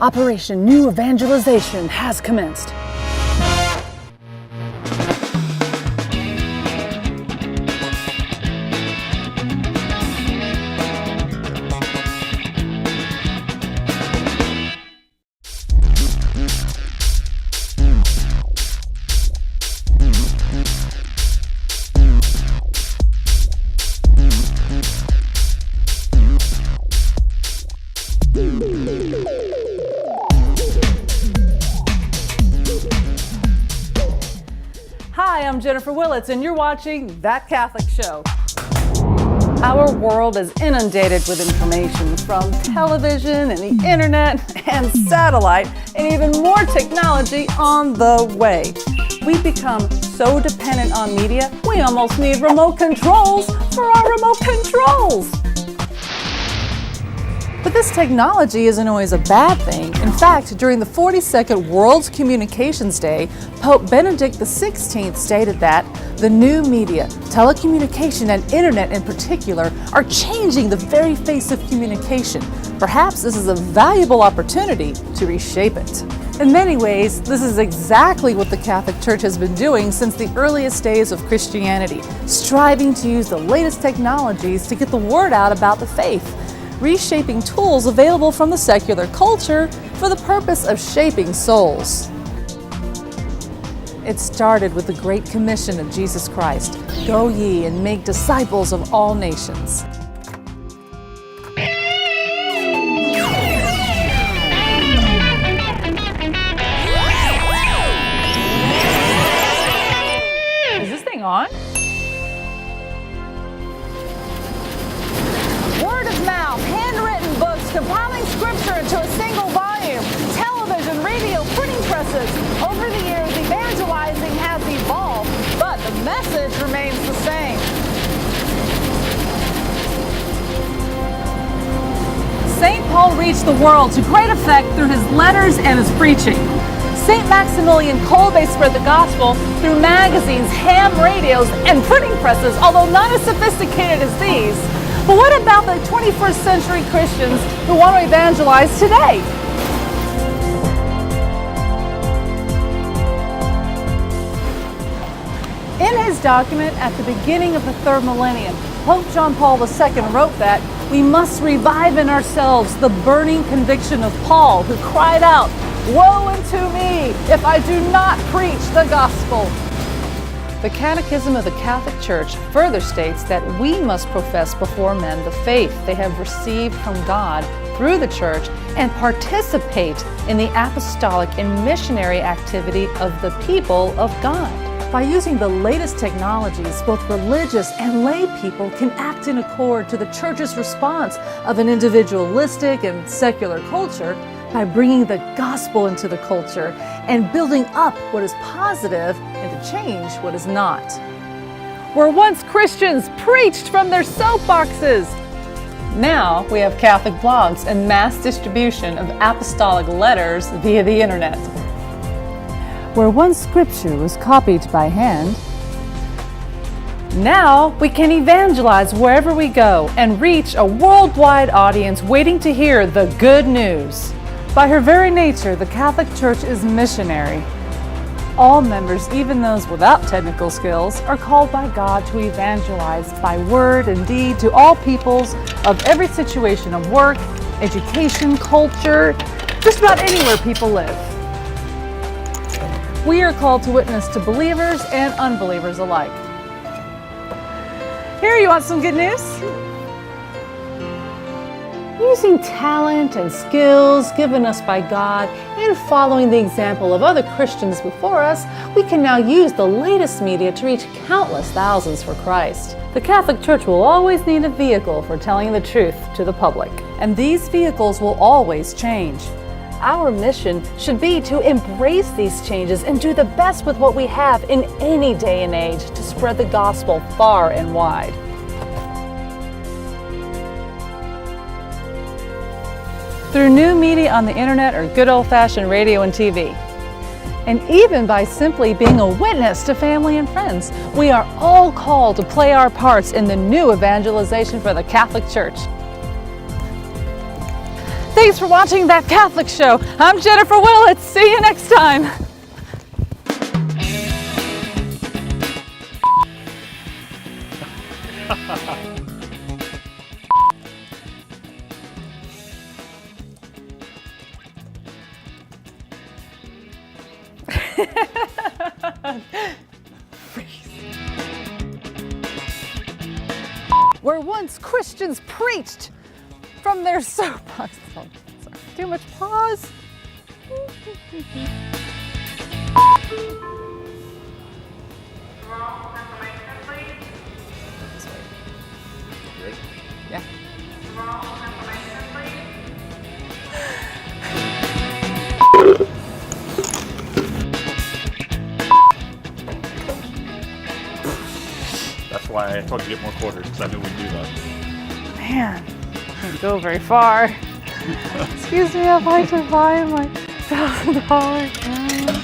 Operation New Evangelization has commenced. Hi, I'm Jennifer Willits, and you're watching That Catholic Show. Our world is inundated with information from television and the internet and satellite, and even more technology on the way. We've become so dependent on media, we almost need remote controls for our remote controls. But this technology isn't always a bad thing. In fact, during the 42nd World Communications Day, Pope Benedict XVI stated that the new media, telecommunication and internet in particular, are changing the very face of communication. Perhaps this is a valuable opportunity to reshape it. In many ways, this is exactly what the Catholic Church has been doing since the earliest days of Christianity, striving to use the latest technologies to get the word out about the faith, reshaping tools available from the secular culture for the purpose of shaping souls. It started with the Great Commission of Jesus Christ. Go ye and make disciples of all nations. Is this thing on? Word of mouth, handwritten books, compiling scripture into a single volume, television, radio, printing presses. Over the years, evangelizing has evolved, but the message remains the same. St. Paul reached the world to great effect through his letters and his preaching. St. Maximilian Kolbe spread the gospel through magazines, ham radios, and printing presses, although not as sophisticated as these. But what about the 21st century Christians who want to evangelize today? In his document at the beginning of the third millennium, Pope John Paul II wrote that we must revive in ourselves the burning conviction of Paul, who cried out, "Woe unto me if I do not preach the gospel." The Catechism of the Catholic Church further states that we must profess before men the faith they have received from God through the Church and participate in the apostolic and missionary activity of the people of God. By using the latest technologies, both religious and lay people can act in accord to the Church's response of an individualistic and secular culture by bringing the gospel into the culture and building up what is positive and to change what is not. Where once Christians preached from their soapboxes, now we have Catholic blogs and mass distribution of apostolic letters via the internet. Where once scripture was copied by hand, now we can evangelize wherever we go and reach a worldwide audience waiting to hear the good news. By her very nature, the Catholic Church is missionary. All members, even those without technical skills, are called by God to evangelize by word and deed to all peoples of every situation of work, education, culture, just about anywhere people live. We are called to witness to believers and unbelievers alike. Here, you want some good news? Using talent and skills given us by God and following the example of other Christians before us, we can now use the latest media to reach countless thousands for Christ. The Catholic Church will always need a vehicle for telling the truth to the public, and these vehicles will always change. Our mission should be to embrace these changes and do the best with what we have in any day and age to spread the gospel far and wide. Through new media on the internet or good old-fashioned radio and TV. And even by simply being a witness to family and friends, we are all called to play our parts in the new evangelization for the Catholic Church. Thank Thanks for watching That Catholic Show. I'm Jennifer Willett. See you next time. Where once Christians preached from their soapbox. Sorry, too much pause. Yeah. That's why I told you to get more quarters, because I knew we'd do that. Man, can't go very far. Excuse me, I'd like to buy my $1,000 camera.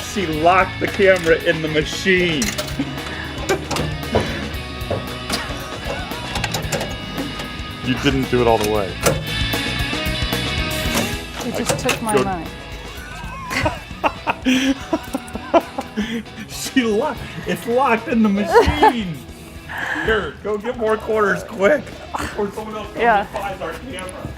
She locked the camera in the machine. You didn't do it all the way. You just took my money. It's locked in the machine. Here, go get more quarters quick before someone else comes and buys our camera.